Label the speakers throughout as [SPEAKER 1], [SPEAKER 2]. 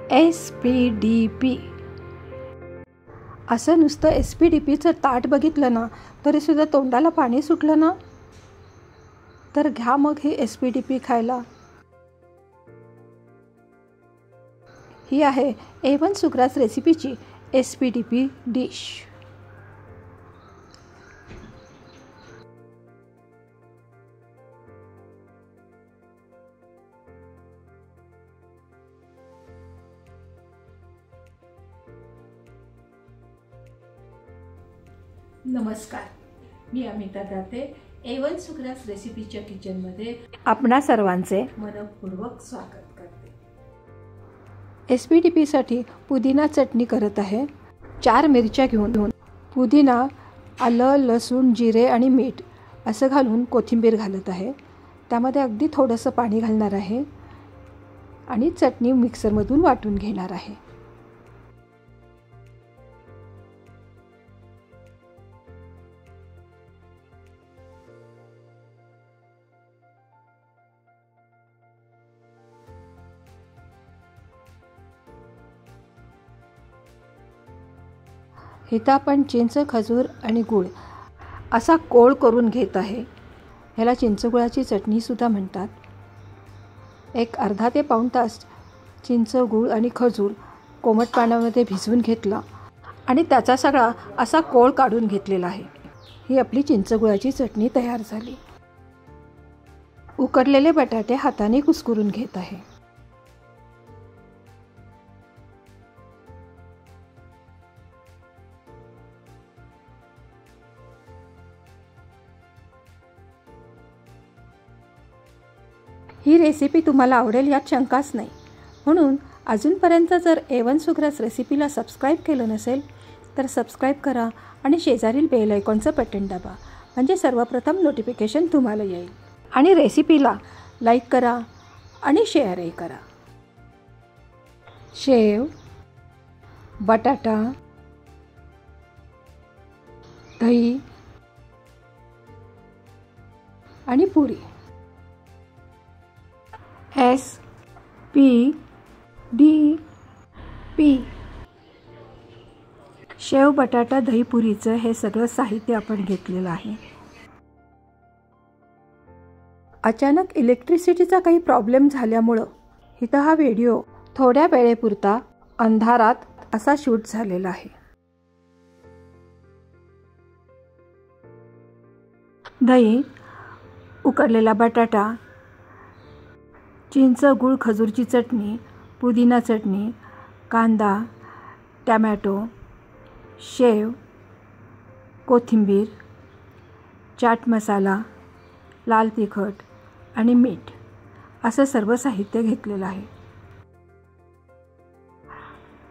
[SPEAKER 1] SPD. असं नुसतं SPD ताट बघितलं ना तरी सुद्धा तोंडाला पाणी सुटलं ना, तर घ्या मग हे SPD खायला. ही आहे A1 सुग्रास रेसिपीची SPD डिश.
[SPEAKER 2] नमस्कार, मी अमिता दाते A1 सुग्रास रेसिपीच्या किचनमध्ये
[SPEAKER 1] आपणा सर्वांचे
[SPEAKER 2] मनपूर्वक स्वागत करते.
[SPEAKER 1] SPD पुदिना चटणी करत आहे. 4 मिरच्या घेऊन पुदिना, आलं, लसूण, जिरे आणि मीठ असं घालून कोथिंबीर घालत आहे. त्यामध्ये अगदी थोडंसं पाणी घालणार आहे आणि चटणी मिक्सरमधून वाटून घेणार आहे. इथं आपण चिंच, खजूर आणि गूळ असा कोळ करून घेत आहे. ह्याला चिंचगुळाची चटणीसुद्धा म्हणतात. एक अर्धा ते पाऊण तास चिंच, गूळ आणि खजूर कोमट पाण्यामध्ये भिजवून घेतला आणि त्याचा सगळा असा कोळ काढून घेतलेला आहे. ही आपली चिंचगुळाची चटणी तयार झाली. उकडलेले बटाटे हाताने कुस्करून घेत आहे. ही रेसिपी तुम्हाला आवडेल यात शंकाच नाही. म्हणून अजूनपर्यंत जर A1 सुग्रास रेसिपीला सबस्क्राईब केलं नसेल तर सबस्क्राईब करा आणि शेजारील बेल आयकॉनचं बटन दाबा, म्हणजे सर्वप्रथम नोटिफिकेशन तुम्हाला येईल. आणि रेसिपीला लाईक करा आणि शेअरही करा. शेव, बटाटा, दही आणि पुरी. SPD. शेव, बटाटा, दही, पुरीचं हे सगळं साहित्य आपण घेतलेलं आहे. अचानक इलेक्ट्रिसिटीचा काही प्रॉब्लेम झाल्यामुळं इथं हा व्हिडिओ थोड्या वेळेपुरता अंधारात असा शूट झालेला आहे. दही, उकडलेला बटाटा, चिंच, गूळ, खजूरची चटणी, पुदिना चटणी, कांदा, टमॅटो, शेव, कोथिंबीर, चाट मसाला, लाल तिखट आणि मीठ असं सर्व साहित्य घेतलेलं आहे.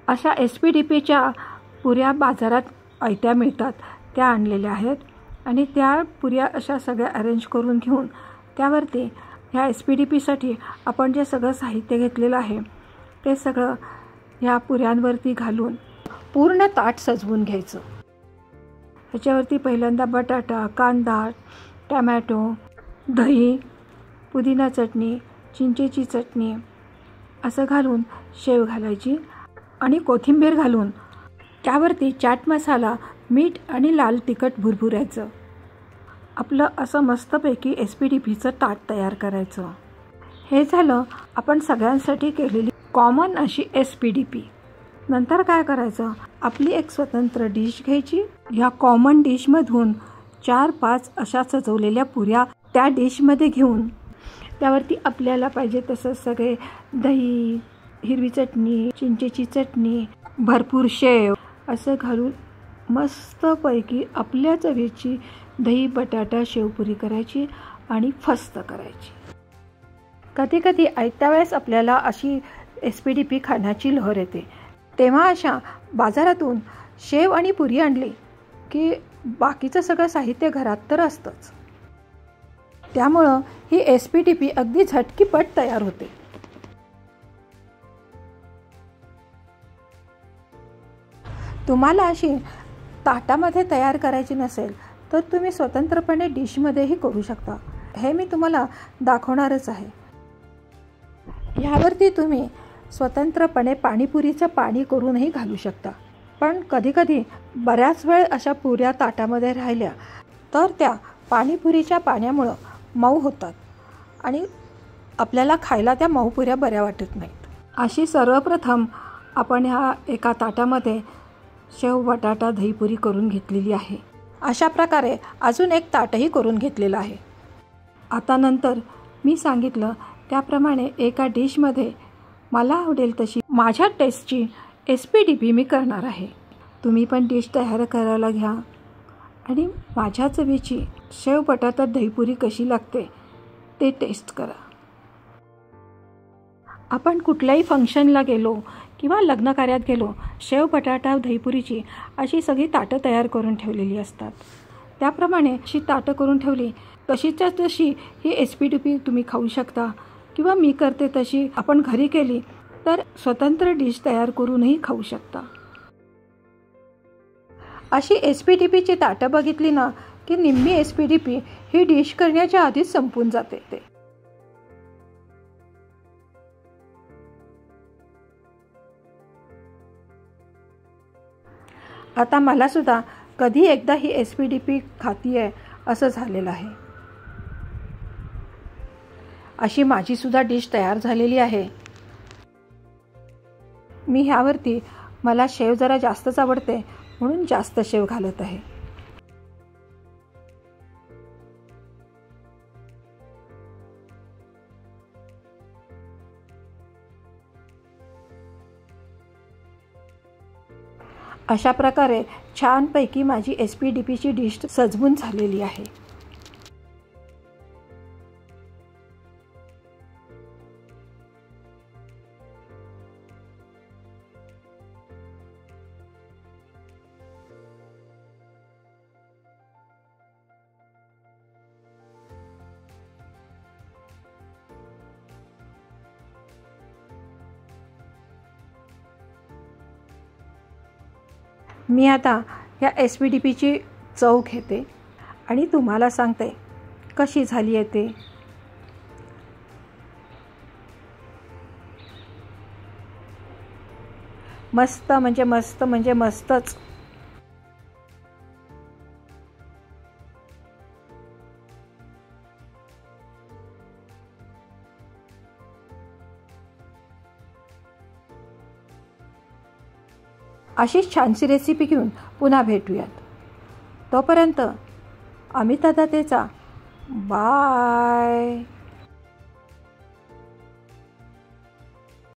[SPEAKER 1] अशा SPDPच्या पुऱ्या बाजारात आयत्या मिळतात त्या आणलेल्या आहेत आणि त्या पुऱ्या अशा सगळ्या अरेंज करून घेऊन त्यावरती ह्या SPDPसाठी आपण जे सगळं साहित्य घेतलेलं आहे ते सगळं ह्या पुऱ्यांवरती घालून पूर्ण ताट सजवून घ्यायचं. ह्याच्यावरती पहिल्यांदा बटाटा, कांदा, टमॅटो, दही, पुदिना चटणी, चिंचेची चटणी असं घालून शेव घालायची आणि कोथिंबीर घालून त्यावरती चाट मसाला, मीठ आणि लाल तिखट भुरभुरायचं. आपलं असं मस्तपैकी SPDPचं ताट तयार करायचं. हे झालं आपण सगळ्यांसाठी केलेली कॉमन अशी SPD. नंतर काय करायचं, आपली एक स्वतंत्र डिश घ्यायची. ह्या कॉमन डिशमधून 4-5 अशा सजवलेल्या पुऱ्या त्या डिशमध्ये घेऊन त्यावरती आपल्याला पाहिजे तसं सगळे दही, हिरवी चटणी, चिंचेची चटणी, भरपूर शेव असं घालून मस्तपैकी आपल्या चवीची दही, बटाटा, शेवपुरी करायची आणि फस्त करायची. कधी कधी आयत्या वेळेस आपल्याला अशी SPD खाण्याची लहर येते, तेव्हा अशा बाजारातून शेव आणि पुरी आणली की बाकीचं सगळं साहित्य घरात तर असतंच. त्यामुळं ही SPD अगदी झटकीपट तयार होते. तुम्हाला अशी ताटामध्ये तयार करायची नसेल तर तुम्ही स्वतंत्रपणे डिशमध्येही करू शकता. हे मी तुम्हाला दाखवणारच आहे. ह्यावरती तुम्ही स्वतंत्रपणे पाणीपुरीचं पाणी करूनही घालू शकता. पण कधीकधी बऱ्याच वेळ अशा पुऱ्या ताटामध्ये राहिल्या तर त्या पाणीपुरीच्या पाण्यामुळं मऊ होतात आणि आपल्याला खायला त्या मऊ पुऱ्या बऱ्या वाटत नाहीत. अशी सर्वप्रथम आपण ह्या एका ताटामध्ये शेव बटाटा दहीपुरी करून घेतलेली आहे. अशा प्रकारे अजून एक ताटही करून घेतलेलं आहे. आता नंतर मी सांगितलं त्याप्रमाणे एका डिशमध्ये मला आवडेल तशी माझ्या टेस्टची SPDP मी करणार आहे. तुम्ही पण डिश तयार करायला घ्या आणि माझ्या चवीची शेव बटाटा दहीपुरी कशी लागते ते टेस्ट करा. आपण कुठल्याही फंक्शनला गेलो किंवा लग्न कार्यात गेलो, शेव बटाटा दहीपुरीची अशी सगळी ताटं तयार करून ठेवलेली असतात. त्याप्रमाणे अशी ताटं करून ठेवली तशीच्या तशी ही SPDP तुम्ही खाऊ शकता किंवा मी करते तशी आपण घरी केली तर स्वतंत्र डिश तयार करूनही खाऊ शकता. अशी SPDPची ताटं बघितली ना की निम्मी SPDP ही डिश करण्याच्या आधीच संपून जाते. आता मला सुद्धा कधी एकदा ही SPDP खातीये असं झालेलं आहे. अशी माझी सुद्धा डिश तयार झालेली आहे. मी ह्यावरती मला शेव जरा जास्तच आवडते म्हणून जास्त शेव घालत आहे. अशा प्रकारे छानपैकी माझी SPDPची डिश सजवून झालेली आहे. मी आता या SPDPची चव घेते आणि तुम्हाला सांगते कशी झाली आहे ते. मस्त म्हणजे मस्त म्हणजे मस्तच. अशीच छानशी रेसिपी घेऊन पुन्हा भेटूयात. तोपर्यंत अमिता दातेचा बाय.